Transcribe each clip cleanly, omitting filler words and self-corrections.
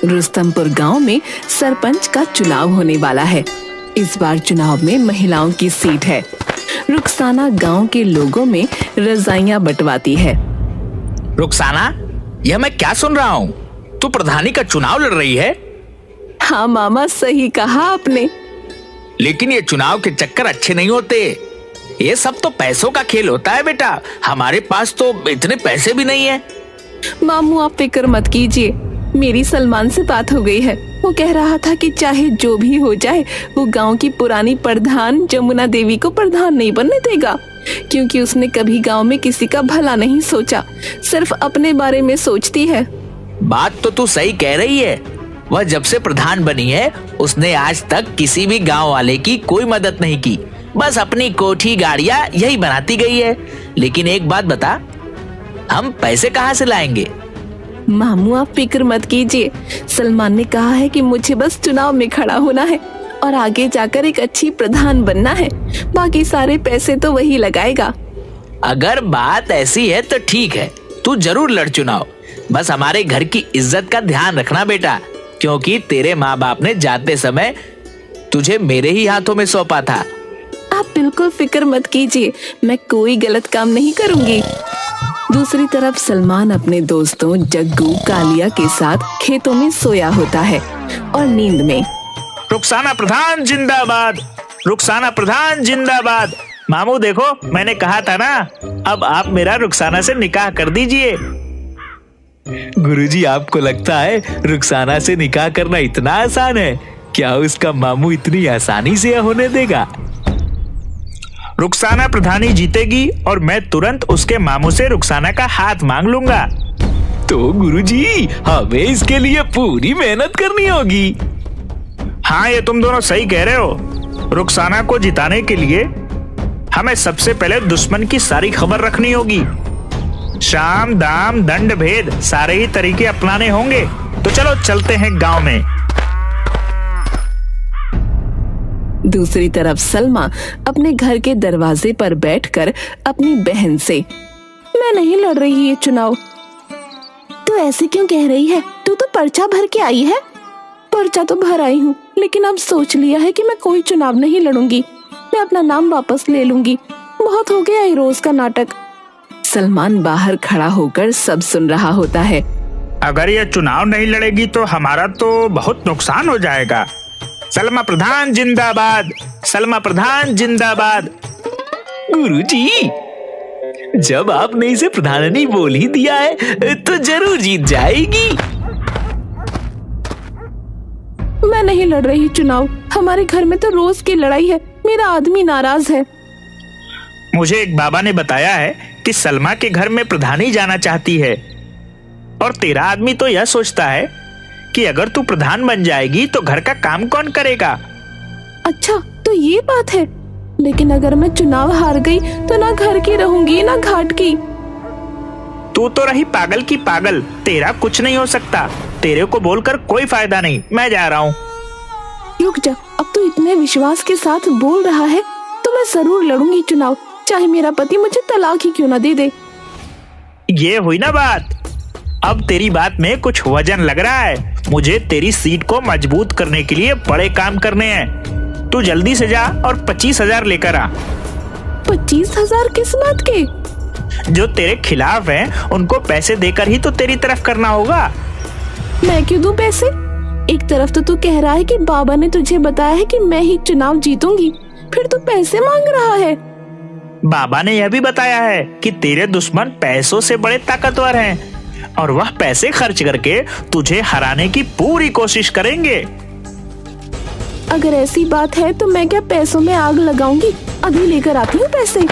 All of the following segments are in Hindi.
रुस्तमपुर गांव में सरपंच का चुनाव होने वाला है। इस बार चुनाव में महिलाओं की सीट है। रुखसाना गांव के लोगों में रजाइयां बंटवाती है। रुखसाना, यह मैं क्या सुन रहा हूँ? तू प्रधानी का चुनाव लड़ रही है? हाँ मामा, सही कहा आपने। लेकिन ये चुनाव के चक्कर अच्छे नहीं होते। ये सब तो पैसों का खेल होता है बेटा। हमारे पास तो इतने पैसे भी नहीं है। मामू, आप फिक्र मत कीजिए। मेरी सलमान से बात हो गई है। वो कह रहा था कि चाहे जो भी हो जाए, वो गांव की पुरानी प्रधान जमुना देवी को प्रधान नहीं बनने देगा, क्योंकि उसने कभी गांव में किसी का भला नहीं सोचा, सिर्फ अपने बारे में सोचती है। बात तो तू सही कह रही है। वह जब से प्रधान बनी है, उसने आज तक किसी भी गांव वाले की कोई मदद नहीं की। बस अपनी कोठी गाड़ियां यही बनाती गई है। लेकिन एक बात बता, हम पैसे कहाँ से लाएंगे? मामू, आप फिक्र मत कीजिए। सलमान ने कहा है कि मुझे बस चुनाव में खड़ा होना है और आगे जाकर एक अच्छी प्रधान बनना है। बाकी सारे पैसे तो वही लगाएगा। अगर बात ऐसी है तो ठीक है, तू जरूर लड़ चुनाव। बस हमारे घर की इज्जत का ध्यान रखना बेटा, क्योंकि तेरे माँ बाप ने जाते समय तुझे मेरे ही हाथों में सौंपा था। आप बिल्कुल फिक्र मत कीजिए, मैं कोई गलत काम नहीं करूंगी। दूसरी तरफ सलमान अपने दोस्तों जग्गू, कालिया के साथ खेतों में सोया होता है और नींद में रुखसाना प्रधान जिंदाबाद, रुखसाना प्रधान जिंदाबाद। मामू देखो, मैंने कहा था ना, अब आप मेरा रुखसाना से निकाह कर दीजिए। गुरुजी, आपको लगता है रुखसाना से निकाह करना इतना आसान है? क्या उसका मामू इतनी आसानी से होने देगा? रुखसाना प्रधानी जीतेगी और मैं तुरंत उसके मामू से रुखसाना का हाथ मांग लूंगा। तो गुरुजी, हमें इसके लिए पूरी मेहनत करनी होगी। हाँ, ये तुम दोनों सही कह रहे हो। रुखसाना को जिताने के लिए हमें सबसे पहले दुश्मन की सारी खबर रखनी होगी। शाम दाम दंड भेद सारे ही तरीके अपनाने होंगे। तो चलो चलते हैं गांव में। दूसरी तरफ सलमा अपने घर के दरवाजे पर बैठकर अपनी बहन से, मैं नहीं लड़ रही ये चुनाव। तू ऐसे क्यों कह रही है? तू तो पर्चा भर के आई है। पर्चा तो भर आई हूँ, लेकिन अब सोच लिया है कि मैं कोई चुनाव नहीं लड़ूंगी। मैं अपना नाम वापस ले लूंगी। बहुत हो गया ये रोज का नाटक। सलमान बाहर खड़ा होकर सब सुन रहा होता है। अगर ये चुनाव नहीं लड़ेगी तो हमारा तो बहुत नुकसान हो जाएगा। सलमा प्रधान जिंदाबाद, सलमा प्रधान जिंदाबाद। गुरुजी, जब आपने इसे प्रधानी बोल ही दिया है तो जरूर जीत जाएगी। मैं नहीं लड़ रही चुनाव। हमारे घर में तो रोज की लड़ाई है। मेरा आदमी नाराज है। मुझे एक बाबा ने बताया है कि सलमा के घर में प्रधानी जाना चाहती है, और तेरा आदमी तो यह सोचता है कि अगर तू प्रधान बन जाएगी तो घर का काम कौन करेगा। अच्छा, तो ये बात है। लेकिन अगर मैं चुनाव हार गई तो ना घर की रहूंगी ना घाट की। तू तो रही पागल की पागल। तेरा कुछ नहीं हो सकता। तेरे को बोलकर कोई फायदा नहीं। मैं जा रहा हूँ। रुक जा, अब तू इतने विश्वास के साथ बोल रहा है तो मैं जरूर लड़ूंगी चुनाव, चाहे मेरा पति मुझे तलाक ही क्यों ना दे दे। ये हुई ना बात। अब तेरी बात में कुछ वजन लग रहा है। मुझे तेरी सीट को मजबूत करने के लिए बड़े काम करने हैं। तू जल्दी से जा और 25,000 लेकर आ। 25,000 किस बात के? जो तेरे खिलाफ हैं, उनको पैसे देकर ही तो तेरी तरफ करना होगा। मैं क्यों दूं पैसे? एक तरफ तो तू कह रहा है कि बाबा ने तुझे बताया है कि मैं ही चुनाव जीतूंगी, फिर तू पैसे मांग रहा है। बाबा ने यह भी बताया है कि तेरे दुश्मन पैसों से बड़े ताकतवर हैं और वह पैसे खर्च करके तुझे हराने की पूरी कोशिश करेंगे। अगर ऐसी बात है तो मैं क्या पैसों में आग लगाऊंगी? अभी लेकर आती हूँ पैसे।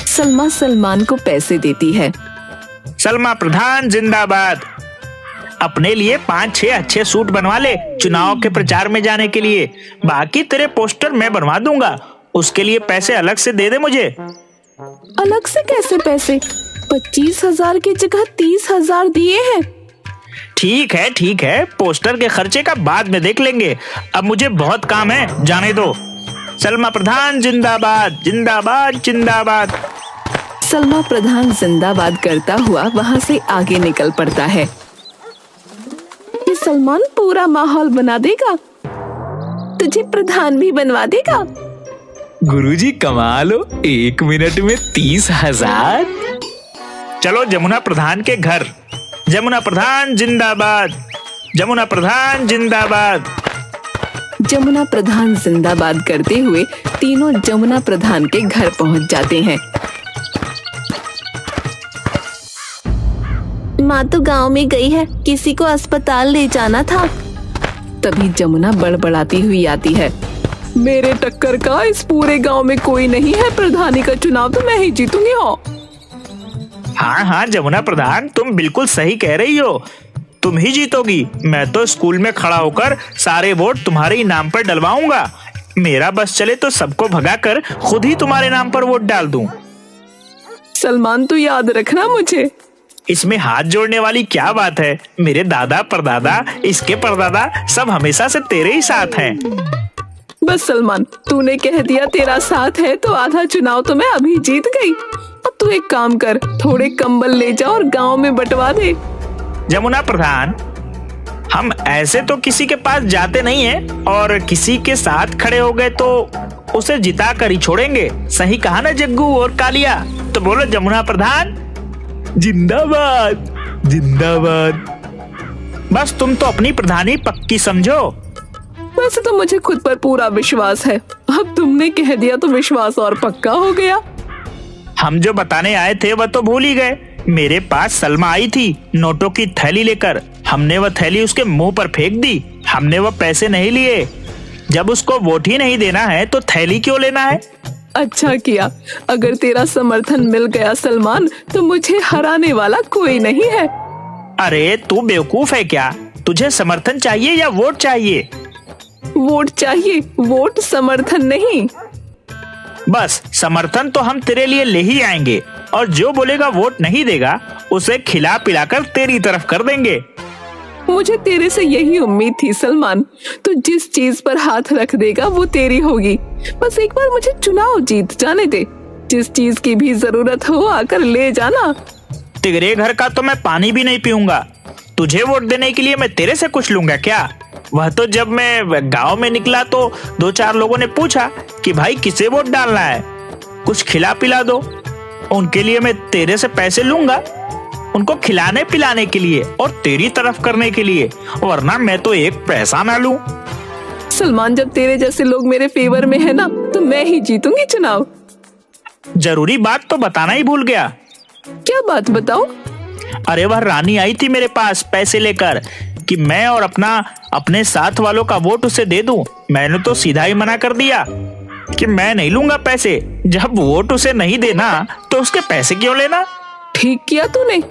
सलमा सलमान को पैसे देती है। सलमा प्रधान जिंदाबाद। अपने लिए 5-6 अच्छे सूट बनवा ले चुनाव के प्रचार में जाने के लिए। बाकी तेरे पोस्टर मैं बनवा दूंगा। उसके लिए पैसे अलग से दे दे मुझे। अलग से कैसे पैसे? 25,000 की जगह 30,000 दिए हैं। ठीक है, पोस्टर के खर्चे का बाद में देख लेंगे। अब मुझे बहुत काम है, जाने दो। सलमा प्रधान जिंदाबाद, जिंदाबाद, जिंदाबाद। सलमा प्रधान जिंदाबाद करता हुआ वहाँ से आगे निकल पड़ता है। ये सलमान पूरा माहौल बना देगा, तुझे प्रधान भी बनवा देगा। गुरुजी कमाल हो, 1 मिनट में 30,000। चलो जमुना प्रधान के घर। जमुना प्रधान जिंदाबाद, जमुना प्रधान जिंदाबाद। जमुना प्रधान जिंदाबाद करते हुए तीनों जमुना प्रधान के घर पहुंच जाते हैं। माँ तो गांव में गई है, किसी को अस्पताल ले जाना था। तभी जमुना बड़बड़ाती हुई आती है। मेरे टक्कर का इस पूरे गांव में कोई नहीं है, प्रधानी का चुनाव तो मैं ही जीतूंगी। हाँ हाँ जमुना प्रधान, तुम बिल्कुल सही कह रही हो, तुम ही जीतोगी। मैं तो स्कूल में खड़ा होकर सारे वोट तुम्हारे ही नाम पर डलवाऊंगा। मेरा बस चले तो सबको भगाकर खुद ही तुम्हारे नाम पर वोट डाल दूं। सलमान तू याद रखना मुझे। इसमें हाथ जोड़ने वाली क्या बात है? मेरे दादा परदादा, इसके परदादा सब हमेशा से तेरे ही साथ हैं। बस सलमान, तूने कह दिया तेरा साथ है तो आधा चुनाव तो मैं अभी जीत गई। अब तू एक काम कर, थोड़े कंबल ले जा और गांव में बंटवा दे। जमुना प्रधान, हम ऐसे तो किसी के पास जाते नहीं हैं, और किसी के साथ खड़े हो गए तो उसे जिता कर ही छोड़ेंगे। सही कहा ना जग्गू और कालिया? तो बोलो जमुना प्रधान जिंदाबाद जिंदाबाद। बस तुम तो अपनी प्रधानी पक्की समझो। वैसे तो मुझे खुद पर पूरा विश्वास है, अब तुमने कह दिया तो विश्वास और पक्का हो गया। हम जो बताने आए थे वह तो भूल ही गए। मेरे पास सलमा आई थी नोटों की थैली लेकर, हमने वह थैली उसके मुंह पर फेंक दी। हमने वह पैसे नहीं लिए। जब उसको वोट ही नहीं देना है तो थैली क्यों लेना है? अच्छा किया, अगर तेरा समर्थन मिल गया सलमान तो मुझे हराने वाला कोई नहीं है। अरे तू बेवकूफ है क्या? तुझे समर्थन चाहिए या वोट चाहिए? वोट चाहिए, वोट समर्थन नहीं। बस समर्थन तो हम तेरे लिए ले ही आएंगे, और जो बोलेगा वोट नहीं देगा उसे खिला पिलाकर तेरी तरफ कर देंगे। मुझे तेरे से यही उम्मीद थी सलमान, तू जिस चीज पर हाथ रख देगा वो तेरी होगी। बस एक बार मुझे चुनाव जीत जाने दे, जिस चीज की भी जरूरत हो आकर ले जाना। तेरे घर का तो मैं पानी भी नहीं पीऊंगा, तुझे वोट देने के लिए मैं तेरे से कुछ लूंगा क्या? वह तो जब मैं गांव में निकला तो 2-4 लोगों ने पूछा कि भाई किसे वोट डालना है, कुछ खिला पिला दो। उनके लिए मैं तेरे से पैसे लूंगा, उनको खिलाने पिलाने के लिए और तेरी तरफ करने के लिए, वरना मैं तो एक पैसा ना लूं। सलमान, जब तेरे जैसे लोग मेरे फेवर में है ना तो मैं ही जीतूंगी चुनाव। जरूरी बात तो बताना ही भूल गया। क्या बात बताओ? अरे वह रानी आई थी मेरे पास पैसे लेकर कि मैं और अपने साथ वालों का वोट उसे दे दूं। मैंने तो सीधा ही मना कर दिया कि मैं नहीं लूंगा पैसे। जब वोट उसे नहीं देना तो उसके पैसे क्यों लेना? ठीक किया तूने।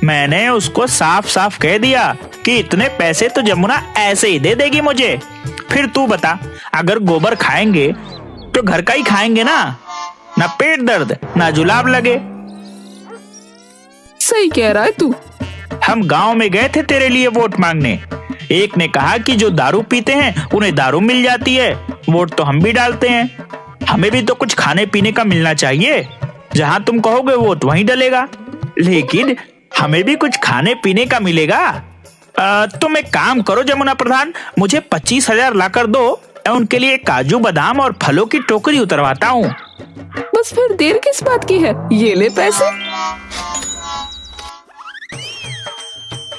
मैंने उसको साफ साफ कह दिया कि इतने पैसे तो जमुना ऐसे ही दे देगी मुझे। फिर तू बता, अगर गोबर खाएंगे तो घर का ही खाएंगे ना पेट दर्द ना जुलाब लगे। सही कह रहा है तू। हम गांव में गए थे तेरे लिए वोट मांगने। एक ने कहा कि जो दारू पीते हैं उन्हें दारू मिल जाती है, वोट तो हम भी डालते हैं, हमें भी तो कुछ खाने पीने का मिलना चाहिए। जहां तुम कहोगे वोट वहीं डलेगा, लेकिन हमें भी कुछ खाने पीने का मिलेगा। तुम एक काम करो जमुना प्रधान, मुझे 25,000 लाकर दो, उनके लिए काजू बादाम और फलों की टोकरी उतरवाता हूँ। बस फिर देर किस बात की है, ये ले पैसे।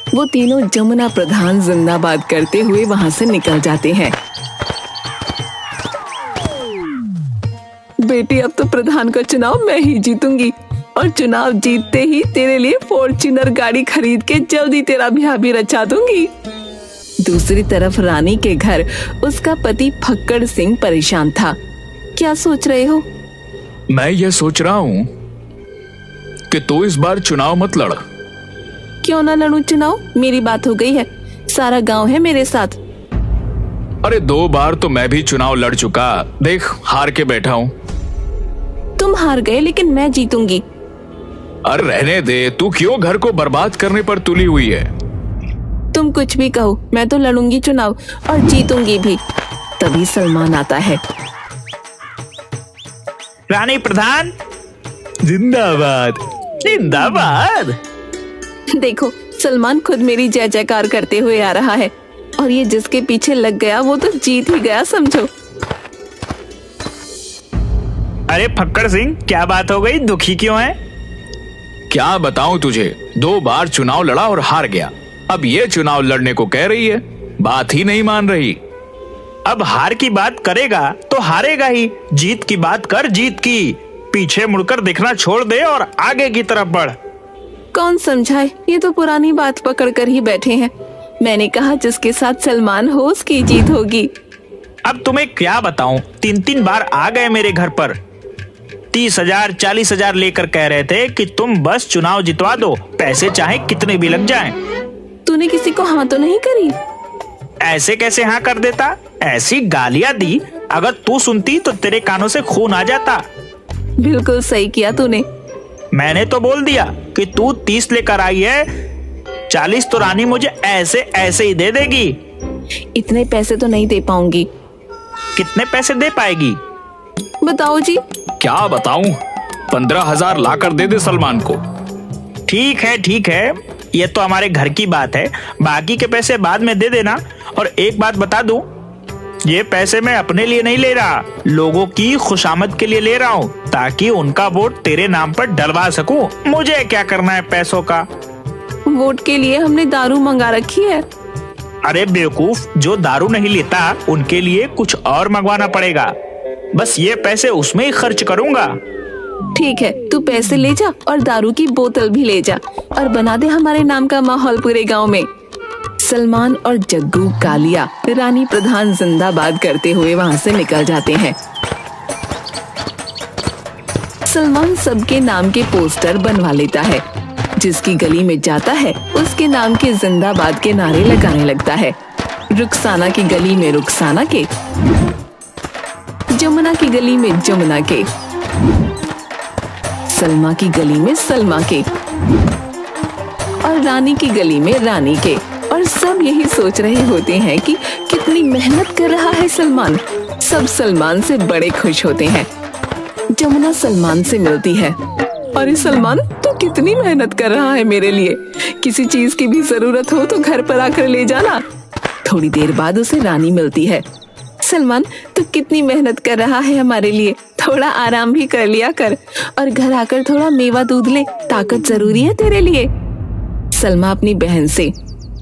वो तीनों जमुना प्रधान जिंदाबाद करते हुए वहां से निकल जाते हैं। बेटी, अब तो प्रधान का चुनाव मैं ही जीतूंगी, और चुनाव जीतते ही तेरे लिए फॉर्च्यूनर गाड़ी खरीद के जल्दी तेरा ब्याह भी रचा दूंगी। दूसरी तरफ रानी के घर उसका पति फक्कड़ सिंह परेशान था। क्या सोच रहे हो? मैं ये सोच रहा हूँ कि तू इस बार चुनाव मत लड़। क्यों ना लड़ूं चुनाव? मेरी बात हो गई है, सारा गांव है मेरे साथ। अरे 2 बार तो मैं भी चुनाव लड़ चुका, देख हार के बैठा हूँ। तुम हार गए लेकिन मैं जीतूंगी। अरे रहने दे, तू क्यों घर को बर्बाद करने पर तुली हुई है? तुम कुछ भी कहो, मैं तो लड़ूंगी चुनाव और जीतूंगी भी। तभी सलमान आता है। रानी प्रधान, जिंदाबाद जिंदाबाद। देखो, सलमान खुद मेरी जय जयकार करते हुए आ रहा है और ये जिसके पीछे लग गया वो तो जीत ही गया समझो। अरे फक्कड़ सिंह, क्या बात हो गई, दुखी क्यों है? क्या बताऊं तुझे, 2 बार चुनाव लड़ा और हार गया। अब ये चुनाव लड़ने को कह रही है, बात ही नहीं मान रही। अब हार की बात करेगा तो हारेगा ही। जीत की बात कर, जीत की। पीछे मुड़कर देखना छोड़ दे और आगे की तरफ बढ़। कौन समझाए, ये तो पुरानी बात पकड़ कर ही बैठे हैं। मैंने कहा जिसके साथ सलमान हो उसकी जीत होगी। अब तुम्हें क्या बताऊं, 3 बार आ गए मेरे घर पर। 30,000 40,000 लेकर कह रहे थे कि तुम बस चुनाव जितवा दो, पैसे चाहे कितने भी लग जाएं। तूने किसी को हाँ तो नहीं करी? ऐसे कैसे हाँ कर देता, ऐसी गालियां दी, अगर तू सुनती तो तेरे कानों से खून आ जाता। बिल्कुल सही किया तूने। मैंने तो बोल दिया कि तू 30 लेकर आई है, 40 तो रानी मुझे ऐसे ऐसे ही दे देगी। इतने पैसे तो नहीं दे पाऊंगी। कितने पैसे दे पाएगी? बताओ जी। क्या बताऊं, 15,000 लाकर दे दे सलमान को। ठीक है, ये तो हमारे घर की बात है, बाकी के पैसे बाद में दे देना। और एक बात बता दूं, ये पैसे मैं अपने लिए नहीं ले रहा, लोगों की खुशामद के लिए ले रहा हूँ, ताकि उनका वोट तेरे नाम पर डलवा सकूं। मुझे क्या करना है पैसों का? वोट के लिए हमने दारू मंगा रखी है। अरे बेवकूफ, जो दारू नहीं लेता उनके लिए कुछ और मंगवाना पड़ेगा। बस ये पैसे उसमें ही खर्च करूंगा। ठीक है, तू पैसे ले जा और दारू की बोतल भी ले जा और बना दे हमारे नाम का माहौल पूरे गांव में। सलमान और जग्गू कालिया रानी प्रधान जिंदाबाद करते हुए वहां से निकल जाते हैं। सलमान सबके नाम के पोस्टर बनवा लेता है। जिसकी गली में जाता है उसके नाम के जिंदाबाद के नारे लगाने लगता है। रुखसाना की गली में रुखसाना के, जमुना की गली में जमुना के, सलमा की गली में सलमा के और रानी की गली में रानी के। और सब यही सोच रहे होते हैं कि कितनी मेहनत कर रहा है सलमान। सब सलमान से बड़े खुश होते हैं। जमुना सलमान से मिलती है। अरे सलमान, तू कितनी मेहनत कर रहा है मेरे लिए, किसी चीज की भी जरूरत हो तो घर पर आकर ले जाना। थोड़ी देर बाद उसे रानी मिलती है। सलमान, तू कितनी मेहनत कर रहा है हमारे लिए, थोड़ा आराम भी कर लिया कर और घर आकर थोड़ा मेवा दूध ले, ताकत जरूरी है तेरे लिए। सलमा अपनी बहन से,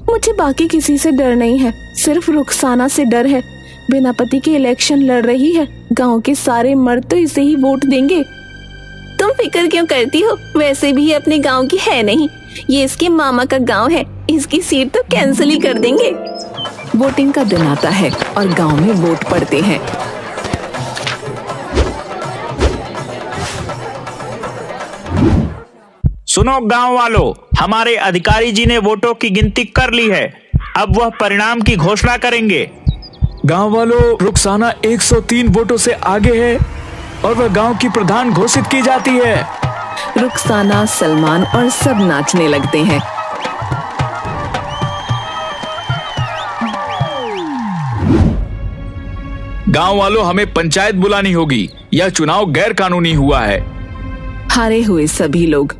मुझे बाकी किसी से डर नहीं है, सिर्फ रुखसाना से डर है। बिना पति के इलेक्शन लड़ रही है, गांव के सारे मर्द तो इसे ही वोट देंगे। तुम फिक्र क्यों करती हो, वैसे भी अपने गांव की है नहीं, ये इसके मामा का गांव है, इसकी सीट तो कैंसिल ही कर देंगे। वोटिंग का दिन आता है और गांव में वोट पड़ते हैं। सुनो गांव वालों, हमारे अधिकारी जी ने वोटों की गिनती कर ली है, अब वह परिणाम की घोषणा करेंगे। गांव वालों, रुखसाना 103 वोटों से आगे है और वह गांव की प्रधान घोषित की जाती है। रुखसाना, सलमान और सब नाचने लगते हैं। गांव वालों, हमें पंचायत बुलानी होगी, यह चुनाव गैर कानूनी हुआ है। हारे हुए सभी लोग,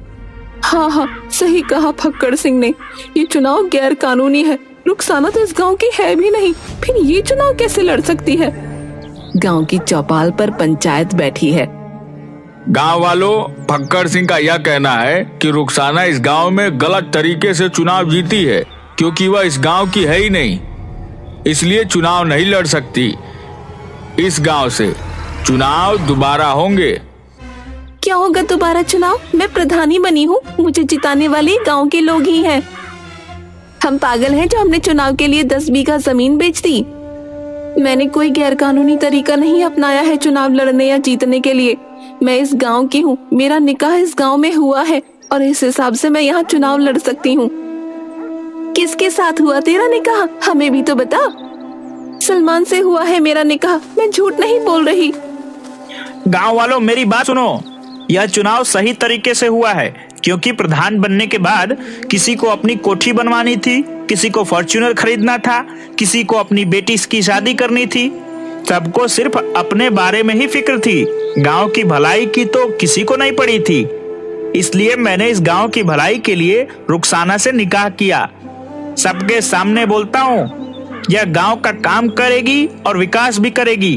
हाँ, सही कहा फक्कड़ सिंह ने, ये चुनाव गैर कानूनी है। रुखसाना तो इस गांव की है भी नहीं, फिर ये चुनाव कैसे लड़ सकती है? गांव की चौपाल पर पंचायत बैठी है। गांव वालों, फक्कड़ सिंह का यह कहना है कि रुखसाना इस गांव में गलत तरीके से चुनाव जीती है, क्योंकि वह इस गांव की है ही नहीं, इसलिए चुनाव नहीं लड़ सकती। इस गांव से चुनाव दोबारा होंगे। क्या होगा दोबारा चुनाव? मैं प्रधानी बनी हूँ, मुझे जिताने वाले गांव के लोग ही हैं। हम पागल हैं जो हमने चुनाव के लिए 10 बीघा जमीन बेच दी। मैंने कोई गैरकानूनी तरीका नहीं अपनाया है चुनाव लड़ने या जीतने के लिए। मैं इस गांव की हूँ, मेरा निकाह इस गांव में हुआ है और इस हिसाब से मैं यहाँ चुनाव लड़ सकती हूँ। किसके साथ हुआ तेरा निकाह, हमें भी तो बता। सलमान से हुआ है मेरा निकाह, मैं झूठ नहीं बोल रही। गांव वालों, मेरी बात सुनो, यह चुनाव सही तरीके से हुआ है, क्योंकि प्रधान बनने के बाद किसी को अपनी कोठी बनवानी थी, किसी को फॉर्च्यूनर खरीदना था, किसी को अपनी बेटी की शादी करनी थी, सबको सिर्फ अपने बारे में ही फिक्र थी, गांव की भलाई की तो किसी को नहीं पड़ी थी। इसलिए मैंने इस गांव की भलाई के लिए रुखसाना से निकाह किया। सबके सामने बोलता हूँ, यह गांव का काम करेगी और विकास भी करेगी।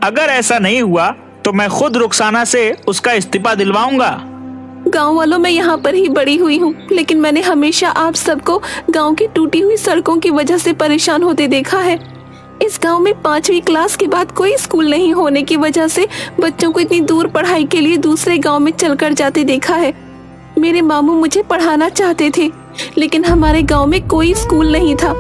अगर ऐसा नहीं हुआ तो मैं खुद रुखसाना से उसका इस्तीफा दिलवाऊंगा। गांव वालों, मैं यहाँ पर ही बड़ी हुई हूँ, लेकिन मैंने हमेशा आप सबको गांव की टूटी हुई सड़कों की वजह से परेशान होते देखा है। इस गांव में 5वीं क्लास के बाद कोई स्कूल नहीं होने की वजह से बच्चों को इतनी दूर पढ़ाई के लिए दूसरे गांव में चलकर जाते देखा है। मेरे मामू मुझे पढ़ाना चाहते थे, लेकिन हमारे गांव में कोई स्कूल नहीं था,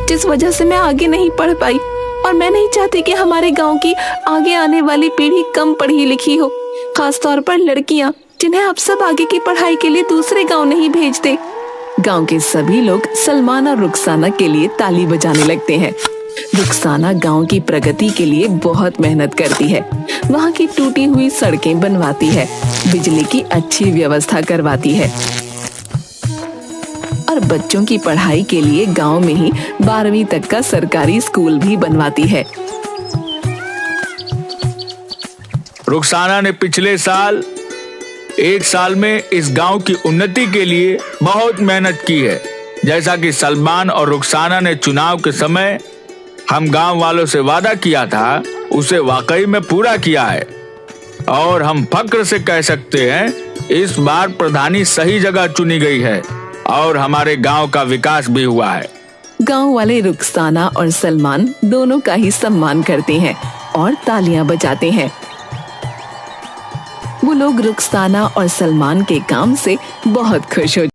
जिस वजह से मैं आगे नहीं पढ़ पाई। और मैं नहीं चाहती कि हमारे गांव की आगे आने वाली पीढ़ी कम पढ़ी लिखी हो, खास तौर पर लड़कियां, जिन्हें आप सब आगे की पढ़ाई के लिए दूसरे गांव नहीं भेजते। गांव के सभी लोग सलमान और रुखसाना के लिए ताली बजाने लगते हैं। रुखसाना गांव की प्रगति के लिए बहुत मेहनत करती है। वहाँ की टूटी हुई सड़कें बनवाती है, बिजली की अच्छी व्यवस्था करवाती है और बच्चों की पढ़ाई के लिए गांव में ही 12वीं तक का सरकारी स्कूल भी बनवाती है। रुखसाना ने पिछले साल 1 साल में इस गांव की उन्नति के लिए बहुत मेहनत की है। जैसा कि सलमान और रुखसाना ने चुनाव के समय हम गांव वालों से वादा किया था, उसे वाकई में पूरा किया है। और हम फक्र से कह सकते हैं, इस बार प्रधानी सही जगह चुनी गई है और हमारे गांव का विकास भी हुआ है। गांव वाले रुखसाना और सलमान दोनों का ही सम्मान करते हैं और तालियां बजाते हैं। वो लोग रुखसाना और सलमान के काम से बहुत खुश हो